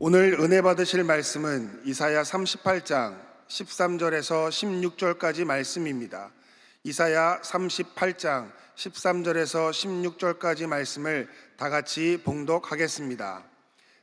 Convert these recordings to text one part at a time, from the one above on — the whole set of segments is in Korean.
오늘 은혜 받으실 말씀은 이사야 38장 13절에서 16절까지 말씀입니다. 이사야 38장 13절에서 16절까지 말씀을 다 같이 봉독하겠습니다.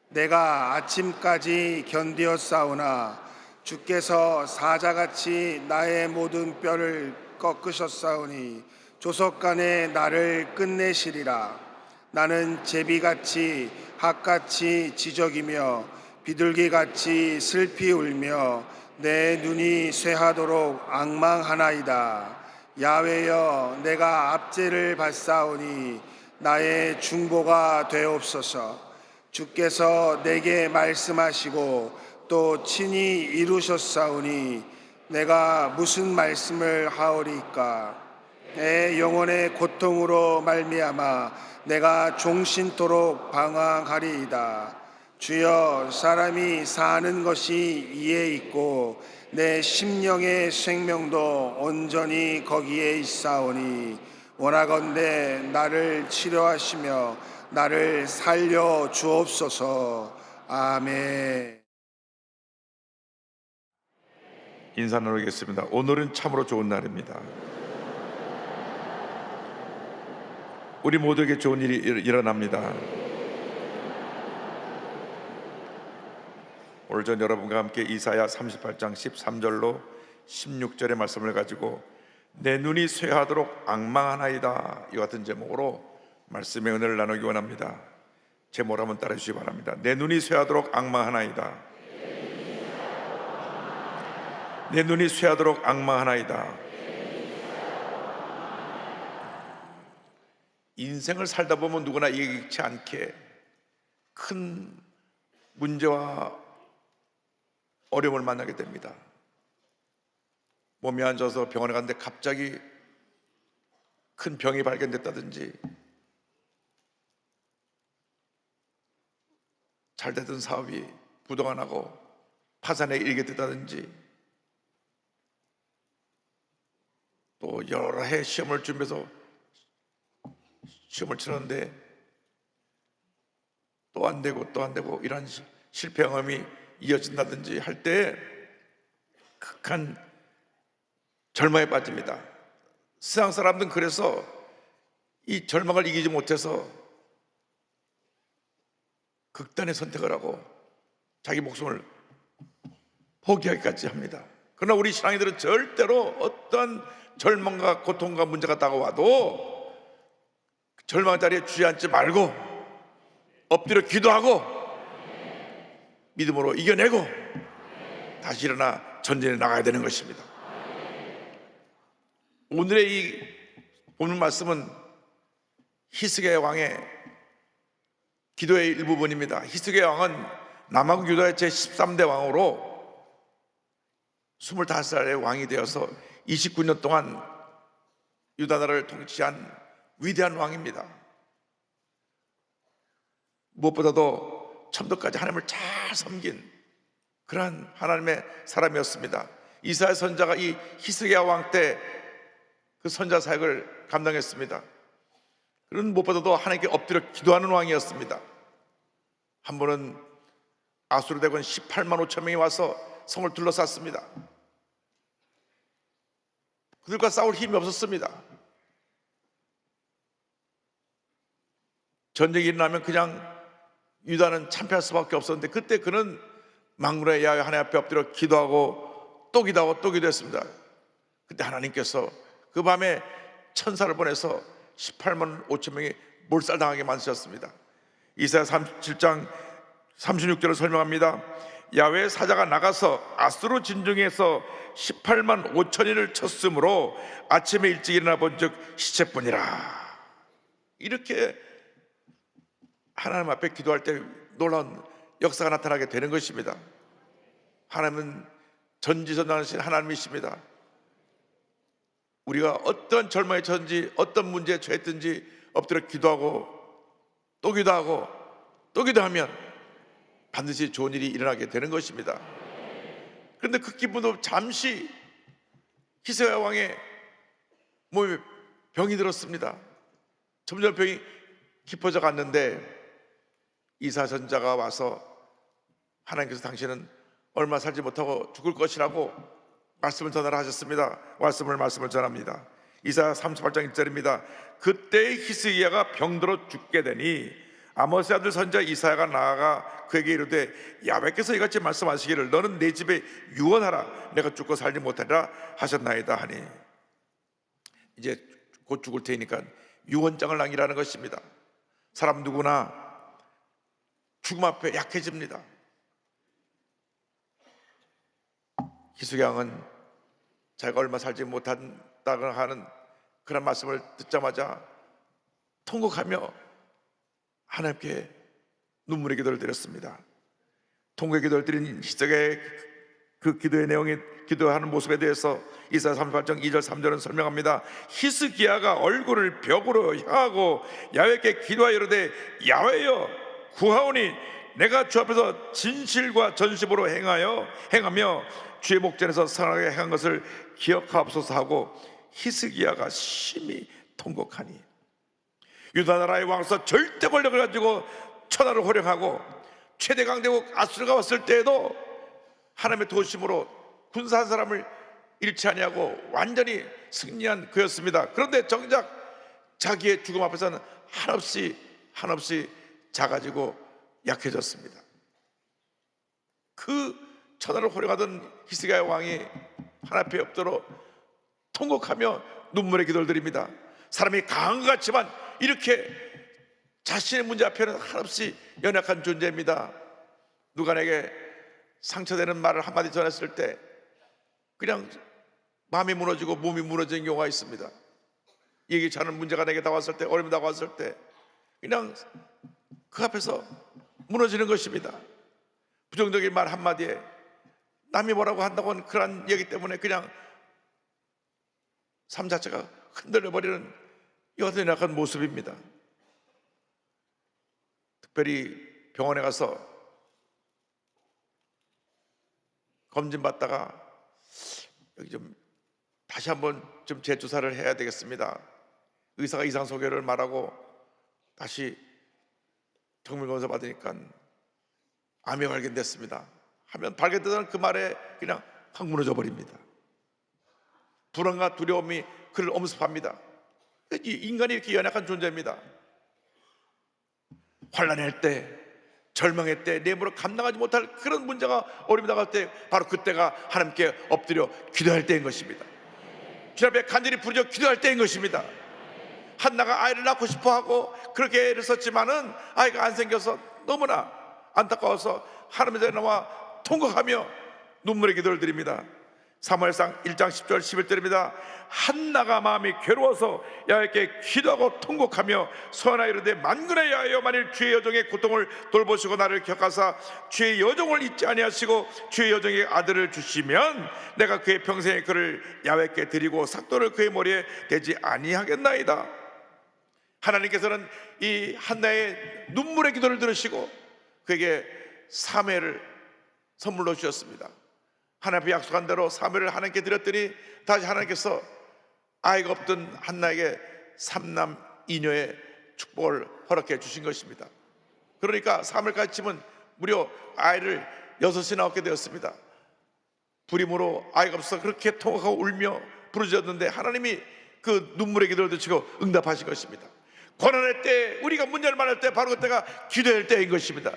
내가 아침까지 견디었사오나 주께서 사자같이 나의 모든 뼈를 꺾으셨사오니 조석간에 나를 끝내시리라. 나는 제비같이 학같이 지적이며 비둘기같이 슬피 울며 내 눈이 쇠하도록 앙망하나이다. 야훼여, 내가 압제를 받사오니 나의 중보가 되옵소서. 주께서 내게 말씀하시고 또 친히 이루셨사오니 내가 무슨 말씀을 하오리까. 내 영혼의 고통으로 말미암아 내가 종신토록 방황하리이다. 주여, 사람이 사는 것이 이에 있고 내 심령의 생명도 온전히 거기에 있사오니 원하건대 나를 치료하시며 나를 살려 주옵소서. 아멘. 인사 나누겠습니다. 오늘은 참으로 좋은 날입니다. 우리 모두에게 좋은 일이 일어납니다. 오늘 전 여러분과 함께 이사야 38장 13절로 16절의 말씀을 가지고 내 눈이 쇠하도록 앙망하나이다, 이 같은 제목으로 말씀의 은혜를 나누기 원합니다. 제목을 한번 따라 주시기 바랍니다. 내 눈이 쇠하도록 앙망하나이다. 내 눈이 쇠하도록 앙망하나이다. 인생을 살다 보면 누구나 예기치 않게 큰 문제와 어려움을 만나게 됩니다. 몸이 안 좋아서 병원에 갔는데 갑자기 큰 병이 발견됐다든지, 잘 되던 사업이 부도가 나고 파산에 이르게 됐다든지, 또 여러 해 시험을 준비해서 시험을 치렀는데 또 안 되고 이런 실패 경험이 이어진다든지 할 때 극한 절망에 빠집니다. 세상 사람들은 그래서 이 절망을 이기지 못해서 극단의 선택을 하고 자기 목숨을 포기하기까지 합니다. 그러나 우리 신앙인들은 절대로 어떤 절망과 고통과 문제가 다가와도 절망 자리에 주저앉지 말고 엎드려 기도하고 믿음으로 이겨내고 다시 일어나 전진해 나가야 되는 것입니다. 오늘의 이 본문 말씀은 히스기야 왕의 기도의 일부분입니다. 히스기야 왕은 남왕 유다의 제13대 왕으로 25살의 왕이 되어서 29년 동안 유다 나라를 통치한 위대한 왕입니다. 무엇보다도 첨도까지 하나님을 잘 섬긴 그러한 하나님의 사람이었습니다. 이사야 선자가 이 히스기야 왕 때 그 선자 사역을 감당했습니다. 그런 무엇보다도 하나님께 엎드려 기도하는 왕이었습니다. 한 번은 아수르 대군 18만 5천 명이 와서 성을 둘러쌌습니다. 그들과 싸울 힘이 없었습니다. 전쟁이 일어나면 그냥 유다는 참패할 수밖에 없었는데, 그때 그는 망군의 야훼 하나님 앞에 엎드려 기도하고 또 기도하고 또 기도했습니다. 그때 하나님께서 그 밤에 천사를 보내서 18만 5천 명이 몰살당하게 만드셨습니다. 이사야 37장 36절을 설명합니다. 야훼의 사자가 나가서 아수르 진중에서 18만 5천인을 쳤으므로 아침에 일찍 일어나 본즉 시체뿐이라. 이렇게 하나님 앞에 기도할 때 놀라운 역사가 나타나게 되는 것입니다. 하나님은 전지전능하신 하나님이십니다. 우리가 어떤 절망에 처한지, 어떤 문제에 처했든지 엎드려 기도하고 또 기도하고 또 기도하면 반드시 좋은 일이 일어나게 되는 것입니다. 그런데 그 기쁨도 잠시 히스기야 왕의 몸에 병이 들었습니다. 점점 병이 깊어져 갔는데 이사 선자가 와서 하나님께서 당신은 얼마 살지 못하고 죽을 것이라고 말씀을 전하셨습니다. 말씀을 전합니다. 이사야 38장 1절입니다. 그때 히스기야가 병들어 죽게 되니 아모스의 아들 선지자 이사야가 나아가 그에게 이르되 야훼께서 이같이 말씀하시기를 너는 내 집에 유언하라 내가 죽고 살지 못하리라 하셨나이다 하니, 이제 곧 죽을 테니까 유언장을 남기라는 것입니다. 사람 누구나 죽음 앞에 약해집니다. 히스기야 왕은 자기가 얼마 살지 못한다고 하는 그런 말씀을 듣자마자 통곡하며 하나님께 눈물의 기도를 드렸습니다. 통곡의 기도를 드린 히스기야의 그 기도의 내용이, 기도하는 모습에 대해서 이사야 38장 2절 3절은 설명합니다. 히스기야가 얼굴을 벽으로 향하고 야훼께 기도하여 이르되 야훼여 구하오니 내가 주 앞에서 진실과 전심으로 행하며 주의 목전에서 선하게 행한 것을 기억하옵소서 하고 히스기야가 심히 통곡하니, 유다 나라의 왕서 절대 권력을 가지고 천하를 호령하고 최대 강대국 아수르가 왔을 때에도 하나님의 도심으로 군사 한 사람을 잃지 아니하고 완전히 승리한 그였습니다. 그런데 정작 자기의 죽음 앞에서는 한없이 작아지고 약해졌습니다. 그 천하를 호령하던 히스기야 왕이 하나님 앞에 엎드려 통곡하며 눈물의 기도를 드립니다. 사람이 강한 것 같지만 이렇게 자신의 문제 앞에는 한없이 연약한 존재입니다. 누가 내게 상처되는 말을 한마디 전했을 때 그냥 마음이 무너지고 몸이 무너지는 경우가 있습니다. 예기치 않은 문제가 내게 다왔을 때, 어려움이 다왔을 때 그냥 그 앞에서 무너지는 것입니다. 부정적인 말 한마디에 남이 뭐라고 한다고 하는 그런 얘기 때문에 그냥 삶 자체가 흔들려버리는 이것은 연약한 모습입니다. 특별히 병원에 가서 검진받다가 여기 좀 다시 한번 좀 재조사를 해야 되겠습니다. 의사가 이상 소견을 말하고 다시 정밀검사 받으니까 암이 발견됐습니다 하면 발견되던 그 말에 그냥 확 무너져 버립니다. 불안과 두려움이 그를 엄습합니다. 인간이 이렇게 연약한 존재입니다. 환난할 때, 절망할 때, 내물을 감당하지 못할 그런 문제가 어려움이 나갈 때 바로 그때가 하나님께 엎드려 기도할 때인 것입니다. 주님 앞에 간절히 부르짖어 기도할 때인 것입니다. 한나가 아이를 낳고 싶어하고 그렇게 애를 썼지만은 아이가 안 생겨서 너무나 안타까워서 하나님의 자리에 나와 통곡하며 눈물의 기도를 드립니다. 사무엘상 1장 10절 11절입니다. 한나가 마음이 괴로워서 야훼께 기도하고 통곡하며 소원하여 이르되 만군의 야훼여 만일 주의 여종의 고통을 돌보시고 나를 격하사 주의 여종을 잊지 아니하시고 주의 여종의 아들을 주시면 내가 그의 평생의 그를 야훼께 드리고 삭도를 그의 머리에 대지 아니하겠나이다. 하나님께서는 이 한나의 눈물의 기도를 들으시고 그에게 사매를 선물로 주셨습니다. 하나님 앞에 약속한 대로 사매를 하나님께 드렸더니 다시 하나님께서 아이가 없던 한나에게 3남 2녀의 축복을 허락해 주신 것입니다. 그러니까 사매까지 치면 무려 아이를 6이나 얻게 되었습니다. 불임으로 아이가 없어서 그렇게 통곡하고 울며 부르짖었는데 하나님이 그 눈물의 기도를 드시고 응답하신 것입니다. 고난의 때, 우리가 문제를 만날 때 바로 그때가 기도할 때인 것입니다.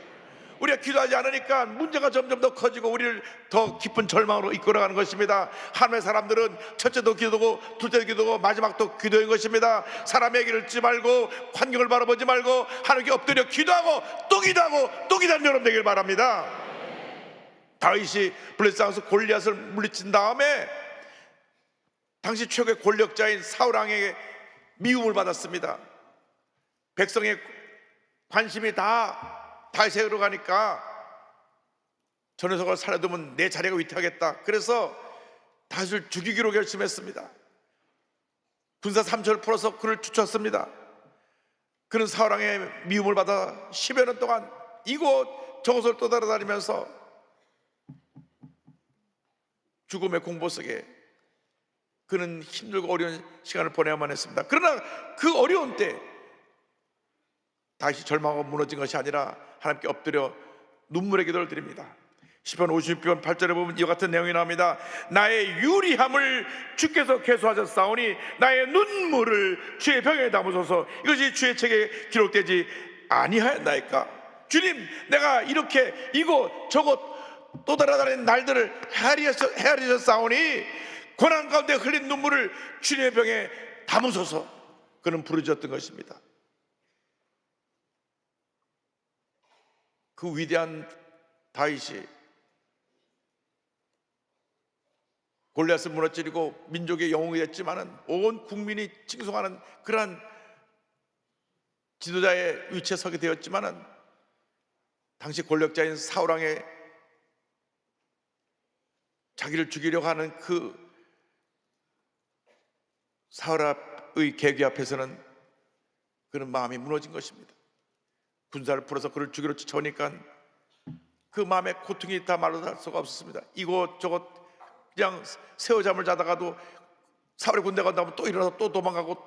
우리가 기도하지 않으니까 문제가 점점 더 커지고 우리를 더 깊은 절망으로 이끌어가는 것입니다. 하나님의 사람들은 첫째도 기도고 둘째도 기도고 마지막도 기도인 것입니다. 사람의 얘기를 듣지 말고 환경을 바라보지 말고 하나님께 엎드려 기도하고 또 기도하고 또 기도하는 여러분 되길 바랍니다. 다윗이 블레셋에서 골리앗을 물리친 다음에 당시 최고의 권력자인 사울왕에게 미움을 받았습니다. 백성의 관심이 다 다윗에게로 가니까 저 녀석을 살려두면 내 자리가 위태하겠다. 그래서 다윗을 죽이기로 결심했습니다. 군사 3천을 풀어서 그를 쫓았습니다. 그는 사울왕의 미움을 받아 10여 년 동안 이곳 저곳을 떠돌아다니면서 죽음의 공포 속에 그는 힘들고 어려운 시간을 보내야만 했습니다. 그러나 그 어려운 때 다시 절망하고 무너진 것이 아니라 하나님께 엎드려 눈물의 기도를 드립니다. 시편 50편 8절에 보면 이와 같은 내용이 나옵니다. 나의 유리함을 주께서 계수하셨사오니 나의 눈물을 주의 병에 담으소서. 이것이 주의 책에 기록되지 아니하였나이까. 주님, 내가 이렇게 이곳 저곳 또 돌아다니는 날들을 헤아리셨사오니 고난 가운데 흘린 눈물을 주님의 병에 담으소서. 그는 부르짖었던 것입니다. 그 위대한 다윗이 골리앗을 무너뜨리고 민족의 영웅이 됐지만은 온 국민이 칭송하는 그러한 지도자의 위치에 서게 되었지만은 당시 권력자인 사울 왕의 자기를 죽이려고 하는 그 사울의 계기 앞에서는 그는 마음이 무너진 것입니다. 군사를 풀어서 그를 죽이러 쫓아오니까 그 마음의 고통이 다 말로 할 수가 없었습니다. 이곳저곳 그냥 새우잠을 자다가도 사울의 군대가 온다면 또 일어나서 또 도망가고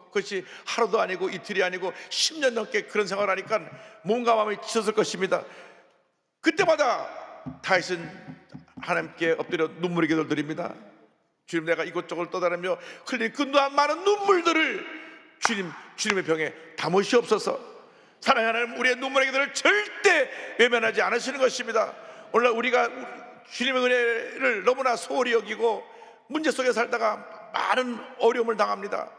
그것이 하루도 아니고 이틀이 아니고 10년 넘게 그런 생활을 하니까 몸과 마음이 지쳤을 것입니다. 그때마다 다윗은 하나님께 엎드려 눈물의 기도를 드립니다. 주님, 내가 이곳저곳 떠다니며 흘린 그 많은 눈물들을 주님의 병에 담으시옵소서. 사랑하는 하나님, 우리의 눈물의 기도를 절대 외면하지 않으시는 것입니다. 오늘 우리가 주님의 은혜를 너무나 소홀히 여기고 문제 속에 살다가 많은 어려움을 당합니다.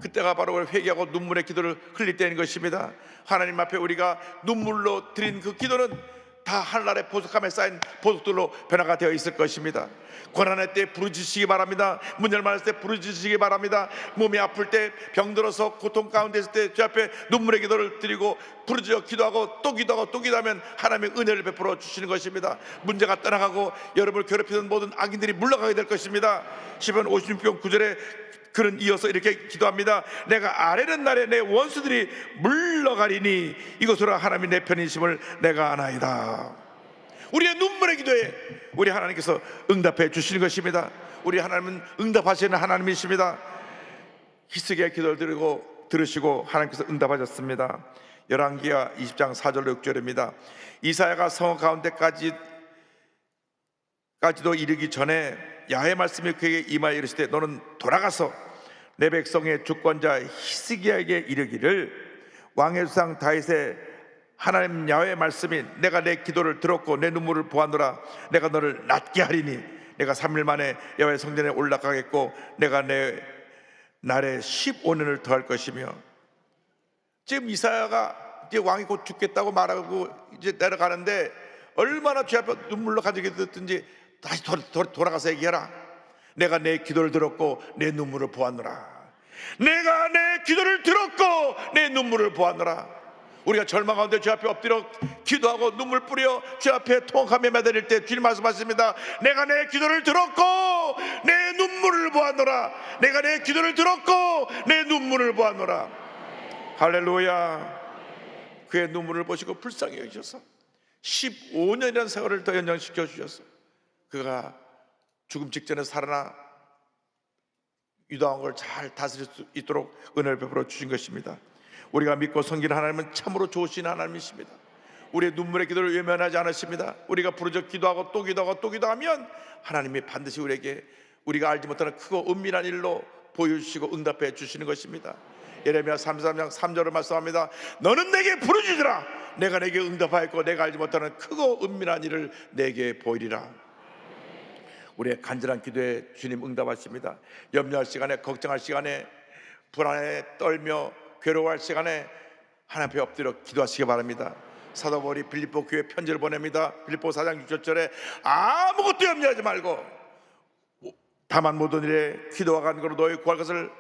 그때가 바로 회개하고 눈물의 기도를 흘릴 때인 것입니다. 하나님 앞에 우리가 눈물로 드린 그 기도는 다 하늘나라의 보석함에 쌓인 보석들로 변화가 되어 있을 것입니다. 고난의 때 부르짖으시기 바랍니다. 문제를 만났을 때 부르짖으시기 바랍니다. 몸이 아플 때, 병들어서 고통 가운데 있을 때 주 앞에 눈물의 기도를 드리고 부르짖어 기도하고 또 기도하고 또 기도하면 하나님의 은혜를 베풀어 주시는 것입니다. 문제가 떠나가고 여러분을 괴롭히는 모든 악인들이 물러가게 될 것입니다. 시편 56편 9절에 그는 이어서 이렇게 기도합니다. 내가 아뢰는 날에 내 원수들이 물러가리니 이것으로 하나님이 내 편이심을 내가 아나이다. 우리의 눈물의 기도에 우리 하나님께서 응답해 주시는 것입니다. 우리 하나님은 응답하시는 하나님이십니다. 히스기야의 기도를 들으시고 하나님께서 응답하셨습니다. 열왕기하 20장 4절로 6절입니다. 이사야가 성읍 가운데까지도 이르기 전에 야훼 말씀이 그에게 임하여 이르시되 너는 돌아가서 내 백성의 주권자 히스기야에게 이르기를 왕의 주상 다윗의 하나님 야훼의 말씀이 내가 내 기도를 들었고 내 눈물을 보았노라. 내가 너를 낫게 하리니 내가 3일 만에 여호와의 성전에 올라가겠고 내가 내 날에 15년을 더할 것이며. 지금 이사야가 이제 왕이 곧 죽겠다고 말하고 이제 내려가는데 얼마나 죄 앞에 눈물로 가지게 됐든지 다시 돌아가서 얘기해라. 내가 내 기도를 들었고 내 눈물을 보았노라. 내가 내 기도를 들었고 내 눈물을 보았노라. 우리가 절망 가운데 주 앞에 엎드려 기도하고 눈물 뿌려 주 앞에 통곡하며 매달릴 때 주님 말씀하십니다. 내가 내 기도를 들었고 내 눈물을 보았노라. 내가 내 기도를 들었고 내 눈물을 보았노라. 할렐루야. 그의 눈물을 보시고 불쌍히 여기셔서 15년이라는 세월을 더 연장시켜 주셔서 그가 죽음 직전에 살아나 유다왕을 잘 다스릴 수 있도록 은혜를 베풀어 주신 것입니다. 우리가 믿고 섬기는 하나님은 참으로 좋으신 하나님이십니다. 우리의 눈물의 기도를 외면하지 않으십니다. 우리가 부르짖어 기도하고 또 기도하고 또 기도하면 하나님이 반드시 우리에게 우리가 알지 못하는 크고 은밀한 일로 보여주시고 응답해 주시는 것입니다. 예레미야 33장 3절을 말씀합니다. 너는 내게 부르짖으라. 내가 내게 응답하였고 내가 알지 못하는 크고 은밀한 일을 내게 보이리라. 우리의 간절한 기도에 주님 응답하십니다. 염려할 시간에, 걱정할 시간에, 불안에 떨며 괴로워할 시간에 하나님 앞에 엎드려 기도하시기 바랍니다. 사도 바울이 빌립보 교회에 편지를 보냅니다. 빌립보 4장 6절에 아무것도 염려하지 말고 다만 모든 일에 기도와 간구로 너희 구할 것을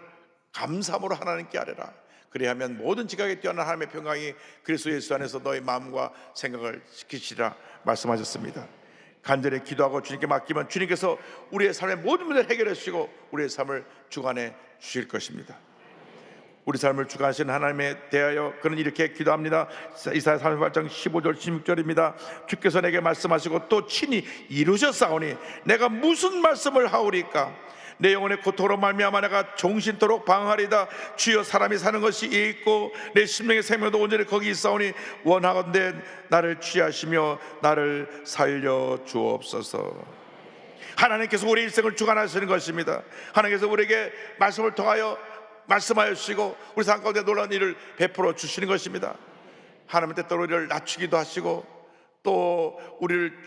감사함으로 하나님께 아뢰라. 그리하면 모든 지각에 뛰어난 하나님의 평강이 그리스도 예수 안에서 너희 마음과 생각을 지키시라 말씀하셨습니다. 간절히 기도하고 주님께 맡기면 주님께서 우리의 삶의 모든 문제를 해결해 주시고 우리의 삶을 주관해 주실 것입니다. 우리 삶을 주관하시는 하나님에 대하여 그는 이렇게 기도합니다. 이사야 38장 15절 16절입니다. 주께서 내게 말씀하시고 또 친히 이루셨사오니 내가 무슨 말씀을 하오리까. 내 영혼의 고통으로 말미암아 내가 종신토록 방황하리다. 주여, 사람이 사는 것이 이에 있고 내 심령의 생명도 온전히 거기 있사오니 원하건대 나를 취하시며 나를 살려 주옵소서. 하나님께서 우리 일생을 주관하시는 것입니다. 하나님께서 우리에게 말씀을 통하여 말씀하여 주시고 우리 삶 가운데 놀라운 일을 베풀어 주시는 것입니다. 하나님 때때로 우리를 낮추기도 하시고 또 우리를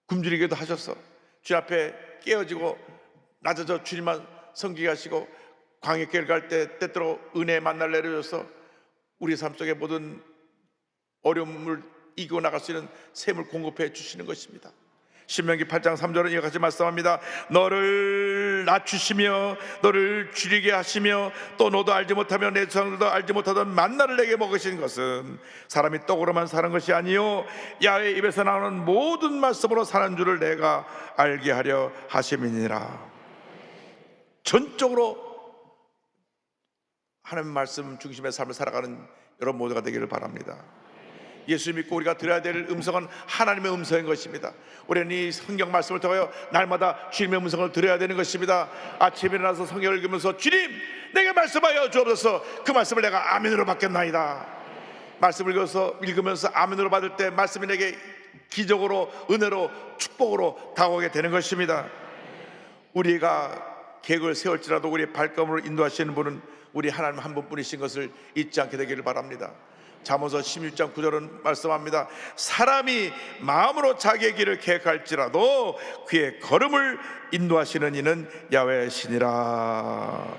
굶주리기도 하셔서 주 앞에 깨어지고 낮아져 주님만 섬기게 하시고 광야길 갈 때 때때로 은혜의 만날 내려줘서 우리 삶 속에 모든 어려움을 이기고 나갈 수 있는 샘을 공급해 주시는 것입니다. 신명기 8장 3절은 이와 같이 말씀합니다. 너를 낮추시며 너를 줄이게 하시며 또 너도 알지 못하며 내 조상들도 알지 못하던 만나를 내게 먹으신 것은 사람이 떡으로만 사는 것이 아니요 야훼 입에서 나오는 모든 말씀으로 사는 줄을 내가 알게 하려 하심이니라. 전적으로 하나님 말씀 중심의 삶을 살아가는 여러분 모두가 되기를 바랍니다. 예수 믿고 우리가 들어야 될 음성은 하나님의 음성인 것입니다. 우리는 이 성경 말씀을 통하여 날마다 주님의 음성을 들어야 되는 것입니다. 아침에 일어나서 성경을 읽으면서 주님 내게 말씀하여 주옵소서. 그 말씀을 내가 아멘으로 받겠나이다. 말씀을 읽으면서 아멘으로 받을 때 말씀이 내게 기적으로 은혜로 축복으로 다가오게 되는 것입니다. 우리가 계획을 세울지라도 우리의 발걸음으로 인도하시는 분은 우리 하나님 한 분뿐이신 것을 잊지 않게 되기를 바랍니다. 잠언서 16장 9절은 말씀합니다. 사람이 마음으로 자기의 길을 계획할지라도 그의 걸음을 인도하시는 이는 야훼시니라.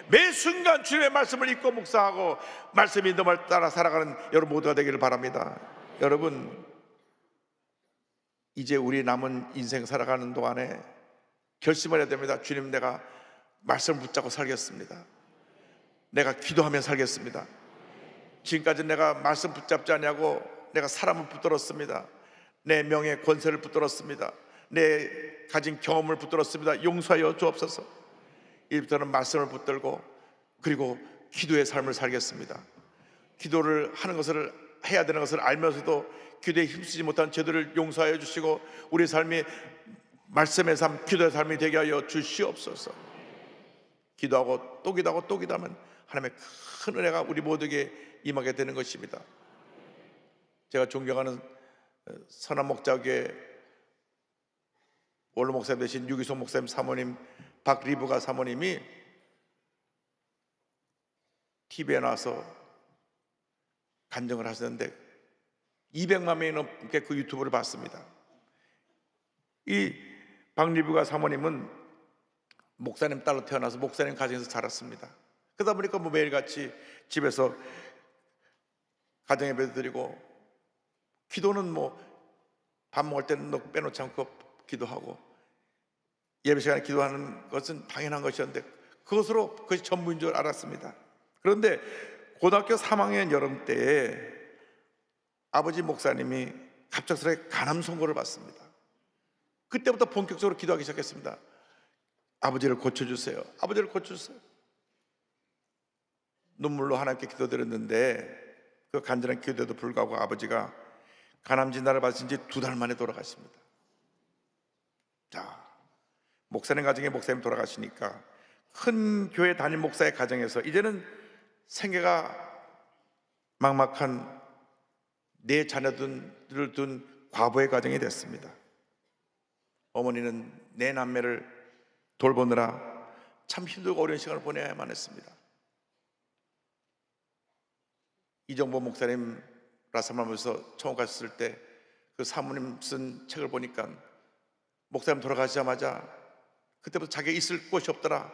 매 순간 주님의 말씀을 읽고 묵상하고 말씀 인도를 따라 살아가는 여러분 모두가 되기를 바랍니다. 여러분, 이제 우리 남은 인생 살아가는 동안에 결심을 해야 됩니다. 주님, 내가 말씀을 붙잡고 살겠습니다. 내가 기도하며 살겠습니다. 지금까지 내가 말씀 붙잡지 않냐고 내가 사람을 붙들었습니다. 내 명예 권세를 붙들었습니다. 내 가진 경험을 붙들었습니다. 용서하여 주옵소서. 이제부터는 말씀을 붙들고 그리고 기도의 삶을 살겠습니다. 기도를 하는 것을 해야 되는 것을 알면서도 기도에 힘쓰지 못한 저들을 용서하여 주시고 우리 삶이 말씀의 삶, 기도의 삶이 되게 하여 주시옵소서. 기도하고 또 기도하고 또 기도하면 하나님의 큰 은혜가 우리 모두에게 임하게 되는 것입니다. 제가 존경하는 선한 목자교회 원로 목사님 되신 유기송 목사님 사모님 박리브가 사모님이 TV에 나와서 간증을 하셨는데 200만 명이 넘게 그 유튜브를 봤습니다. 이 박리브가 사모님은 목사님 딸로 태어나서 목사님 가정에서 자랐습니다. 그러다 보니까 매일같이 집에서 가정 예배도 드리고 기도는 밥 먹을 때는 빼놓지 않고 기도하고 예배 시간에 기도하는 것은 당연한 것이었는데 그것이 전부인 줄 알았습니다. 그런데 고등학교 3학년 여름 때에 아버지 목사님이 갑작스레 간암 선고를 받습니다. 그때부터 본격적으로 기도하기 시작했습니다. 아버지를 고쳐주세요. 아버지를 고쳐주세요. 눈물로 하나님께 기도드렸는데 그 간절한 기도에도 불구하고 아버지가 간암 진단을 받으신 지 2달 만에 돌아가십니다. 자, 목사님 가정에 목사님 돌아가시니까 큰 교회 담임 목사의 가정에서 이제는 생계가 막막한 4 자녀들을 둔 과부의 가정이 됐습니다. 어머니는 4 남매를 돌보느라 참 힘들고 어려운 시간을 보내야만 했습니다. 이정보 목사님 라사마면서 처음 갔을 때 그 사모님 쓴 책을 보니까 목사님 돌아가시자마자 그때부터 자기가 있을 곳이 없더라.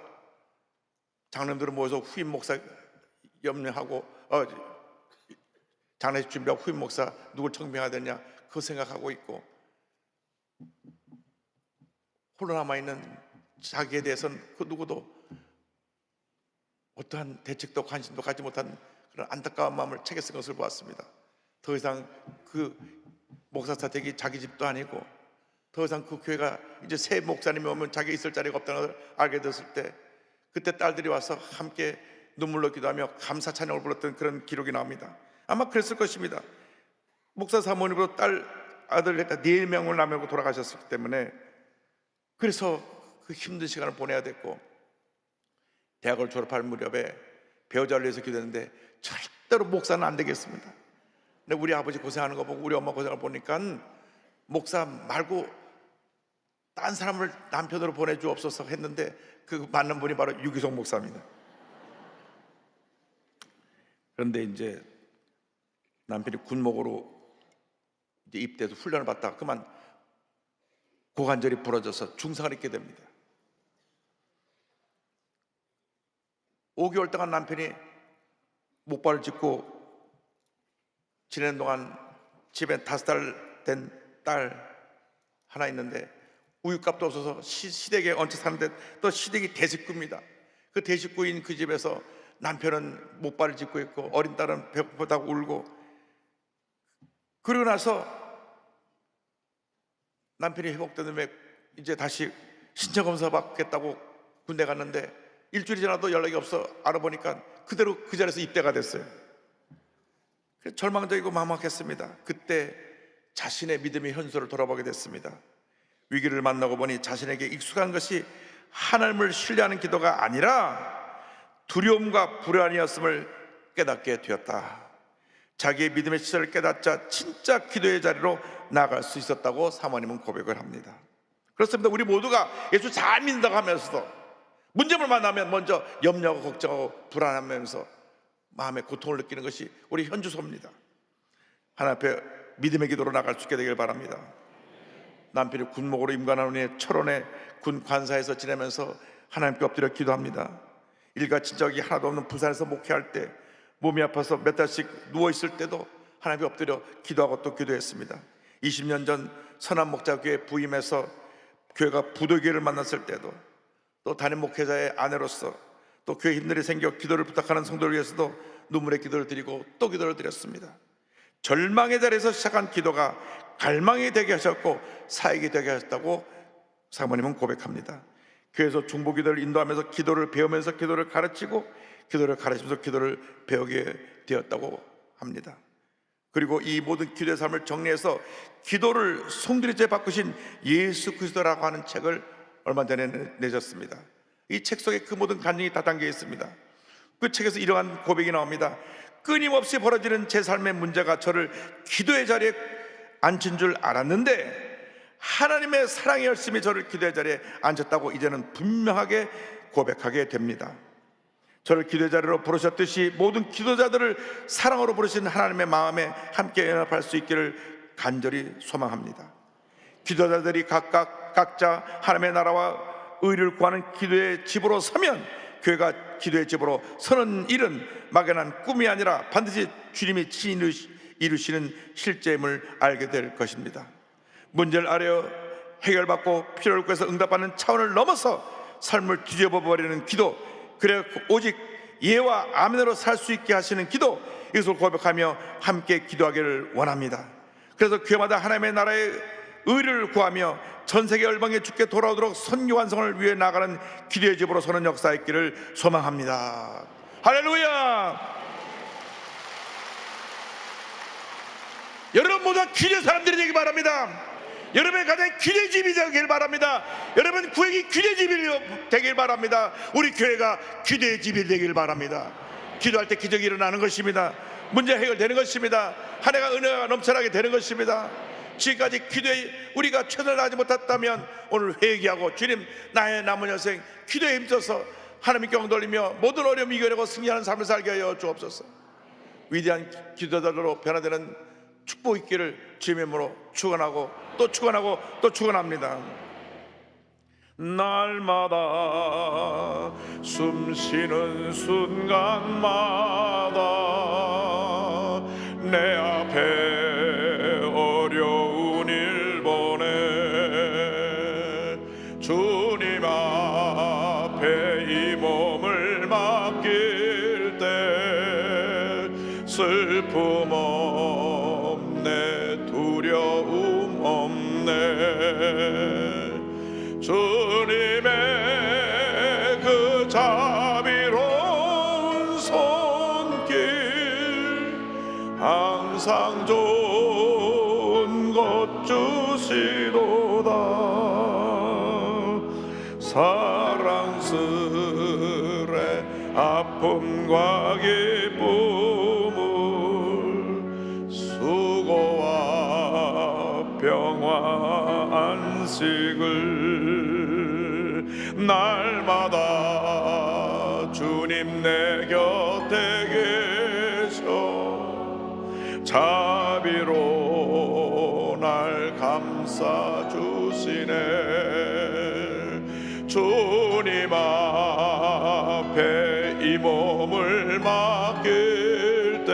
장로님들은 모여서 후임 목사 염려하고 장례식 준비하고 후임 목사 누굴 청빙해야 되냐 그거 생각하고 있고 홀로 남아있는 자기에 대해서는 그 누구도 어떠한 대책도 관심도 가지 못한 그런 안타까운 마음을 책에 쓴 것을 보았습니다. 더 이상 그 목사사 댁이 자기 집도 아니고 더 이상 그 교회가 이제 새 목사님이 오면 자기 있을 자리가 없다는 것을 알게 됐을 때 그때 딸들이 와서 함께 눈물로 기도하며 감사 찬양을 불렀던 그런 기록이 나옵니다. 아마 그랬을 것입니다. 목사 사모님으로 딸 아들 4명을 남기고 돌아가셨기 때문에 그래서 그 힘든 시간을 보내야 됐고, 대학을 졸업할 무렵에 배우자를 위해서 기도했는데 절대로 목사는 안 되겠습니다. 근데 우리 아버지 고생하는 거 보고 우리 엄마 고생을 보니까 목사 말고 딴 사람을 남편으로 보내주옵소서 했는데 그 맞는 분이 바로 유기성 목사입니다. 그런데 이제 남편이 군목으로 이제 입대해서 훈련을 받다가 그만 고관절이 부러져서 중상을 입게 됩니다. 5개월 동안 남편이 목발을 짚고 지내는 동안 집에 5달 된 딸 하나 있는데 우유값도 없어서 시댁에 얹혀 사는데 또 시댁이 대식구입니다. 그 대식구인 그 집에서 남편은 목발을 짚고 있고 어린 딸은 배고프다고 울고, 그러고 나서 남편이 회복된 다음에 이제 다시 신체 검사 받겠다고 군대 갔는데 일주일이 지나도 연락이 없어. 알아보니까 그대로 그 자리에서 입대가 됐어요. 그래서 절망적이고 막막했습니다. 그때 자신의 믿음의 현수를 돌아보게 됐습니다. 위기를 만나고 보니 자신에게 익숙한 것이 하나님을 신뢰하는 기도가 아니라 두려움과 불안이었음을 깨닫게 되었다. 자기의 믿음의 시절을 깨닫자 진짜 기도의 자리로 나아갈 수 있었다고 사모님은 고백을 합니다. 그렇습니다. 우리 모두가 예수 잘 믿는다고 하면서도 문제를 만나면 먼저 염려하고 걱정하고 불안하면서 마음의 고통을 느끼는 것이 우리 현주소입니다. 하나님 앞에 믿음의 기도로 나갈 수 있게 되길 바랍니다. 남편이 군목으로 임관한 후에 철원의 군 관사에서 지내면서 하나님께 엎드려 기도합니다. 일가 친척이 하나도 없는 부산에서 목회할 때 몸이 아파서 몇 달씩 누워있을 때도 하나님께 엎드려 기도하고 또 기도했습니다. 20년 전 선한 목자교회 부임해서 교회가 부도교회를 만났을 때도, 또 담임 목회자의 아내로서 또 교회 힘들이 생겨 기도를 부탁하는 성도를 위해서도 눈물의 기도를 드리고 또 기도를 드렸습니다. 절망의 자리에서 시작한 기도가 갈망이 되게 하셨고 사역이 되게 하셨다고 사모님은 고백합니다. 교회에서 중보기도를 인도하면서 기도를 배우면서 기도를 가르치고 기도를 가르치면서 기도를 배우게 되었다고 합니다. 그리고 이 모든 기도의 삶을 정리해서 기도를 송두리째 바꾸신 예수 그리스도라고 하는 책을 얼마 전에 내셨습니다. 이 책 속에 그 모든 간증이 다 담겨 있습니다. 그 책에서 이러한 고백이 나옵니다. 끊임없이 벌어지는 제 삶의 문제가 저를 기도의 자리에 앉힌 줄 알았는데 하나님의 사랑이 열심히 저를 기도의 자리에 앉혔다고 이제는 분명하게 고백하게 됩니다. 저를 기도의 자리로 부르셨듯이 모든 기도자들을 사랑으로 부르신 하나님의 마음에 함께 연합할 수 있기를 간절히 소망합니다. 기도자들이 각자 하나님의 나라와 의를 구하는 기도의 집으로 서면 교회가 기도의 집으로 서는 일은 막연한 꿈이 아니라 반드시 주님이 친히 이루시는 실제임을 알게 될 것입니다. 문제를 알려 해결받고 필요를 구해서 응답하는 차원을 넘어서 삶을 뒤집어 버리는 기도, 그래 오직 예와 아멘으로 살 수 있게 하시는 기도, 이것을 고백하며 함께 기도하기를 원합니다. 그래서 교회마다 하나님의 나라의 의를 구하며 전 세계 열방에 주께 돌아오도록 선교 완성을 위해 나가는 기도의 집으로 서는 역사 있기를 소망합니다. 할렐루야! 여러분 모두 기도의 사람들이 되기 바랍니다. 여러분의 가정이 기도의 집이 되길 바랍니다. 여러분 구역이 기도의 집이 되길 바랍니다. 우리 교회가 기도의 집이 되길 바랍니다. 기도할 때 기적이 일어나는 것입니다. 문제 해결되는 것입니다. 한 해가 은혜가 넘쳐나게 되는 것입니다. 지금까지 기도에 우리가 최선을 다하지 못했다면 오늘 회개하고 주님, 나의 남은 여생 기도에 힘써서 하나님께 영광 돌리며 모든 어려움 이겨내고 승리하는 삶을 살게 하여 주옵소서. 위대한 기도자들로 변화되는 축복 있기를 주님의 이름으로 축원하고 또 축원하고 또 축원합니다. 날마다 숨쉬는 순간마다 내 앞에 어려운 일 보내 주님 앞에 이 몸을 맡길 때 슬픔 없네 두려움 없네 주님의 그 자비로운 손길 항상 좋은 것 주시도다. 사랑스레 아픔과 기쁨을 수고와 평화 안식을 날마다 주님 내 곁에 계셔 자비로 날 감싸 주시네. 주님 앞에 이 몸을 맡길 때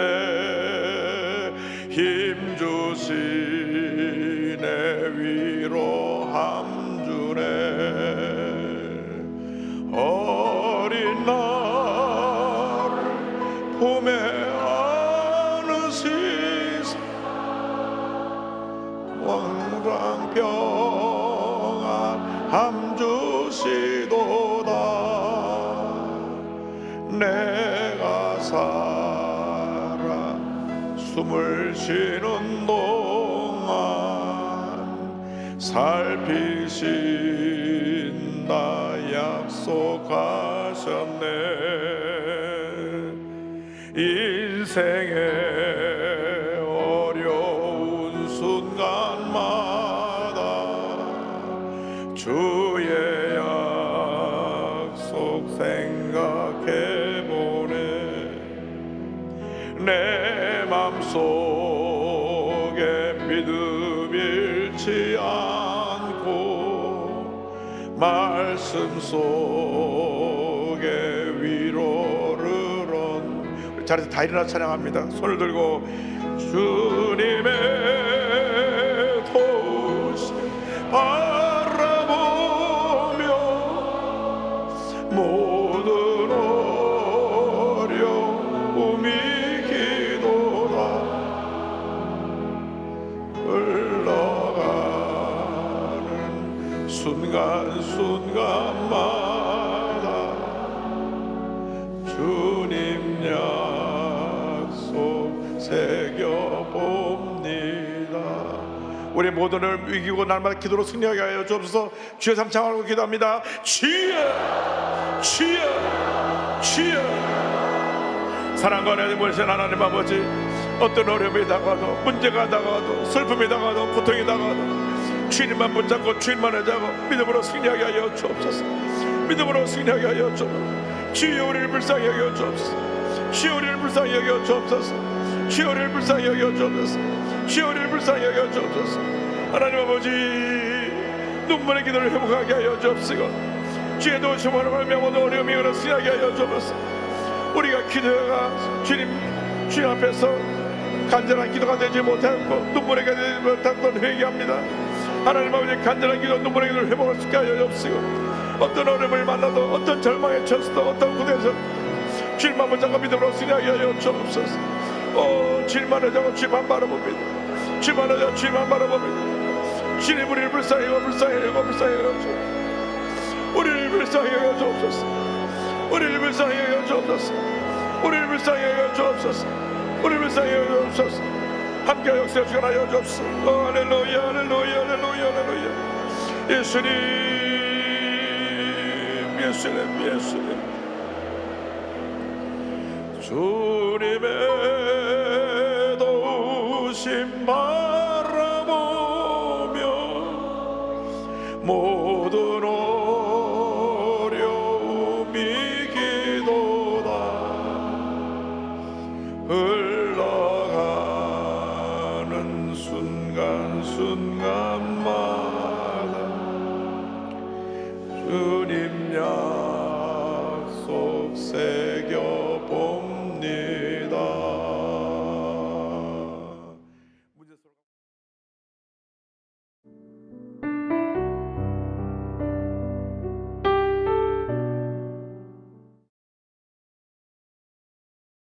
힘 주시네 위로함 주네. 어린 나를 품에 안으시사 왕랑평안 주시도다. 내가 살아 숨을 쉬는 동안 살피신다 약속하셨네. 인생의 어려운 순간마다 주의 약속 생각해보네. 내 맘속에 믿음 잃지 않고 말씀 속에 위로를 얻는 우리 자리에서 다 일어나 찬양합니다. 손을 들고 주님의 도우심 바라보며 모든 어려움이 기도다. 흘러가는 순간순간마다 주님 약속 새겨봅니다. 우리 모두를 이기고 날마다 기도로 승리하게 하여 주옵소서. 주여 삼창하고 기도합니다. 주여 주여 주여. 사랑과 은혜를 모르신 하나님 아버지, 어떤 어려움이 다가와도 문제가 다가와도 슬픔이 다가와도 고통이 다가와도 주님만 붙잡고 주님만 의지하고 믿음으로 승리하게 하여 주옵소서. 믿음으로 승리하게 하여 주옵소서. 주여 우리를 불쌍히 여겨 주옵소서. 주여 우리를 불쌍히 여겨 주옵소서. 주여 우리를 불쌍히 여겨 주옵소서. 주여 우리를 불쌍히 여겨 주옵소서. 하나님 아버지, 눈물의 기도를 회복하게 하여 주옵시고 주의 도우심으로 말미암아 모든 어려움이 그를 승리하게 하여 주옵소서. 우리가 기도가 주님 앞에서 간절한 기도가 되지 못하고 눈물의 기도가 되지 못한 회개합니다. 하나님 아버지, 간절한 기도 눈물의 기도를 회복할 수 있게 하여 주옵시고 어떤 어려움을 만나도 어떤 절망에 처해서도 어떤 곳에서 주님만 붙잡고 믿음으로 승리하게 하여 주옵소서. 주님만 의지하고 주님만 바라봅니다. 주님만 의지하고 주님만 바라봅니다. 주님 우리를 불쌍히 여겨 불쌍히 여겨 불쌍히 여겨 주옵소서. 우리를 불쌍히 여겨 주옵소서. 우리를 불쌍히 여겨 주옵소서. 우리를 불쌍히 여겨 주옵소서. 우리를 불쌍히 여겨 주옵소서. 함께 역사에 주관하여 주옵소서. 할렐루야 할렐루야 할렐루야 할렐루야. 예수님 예수님 예수님. 주님의 도우심 바라보며 모든 어려움이 기도다. 흘러가는 순간순간만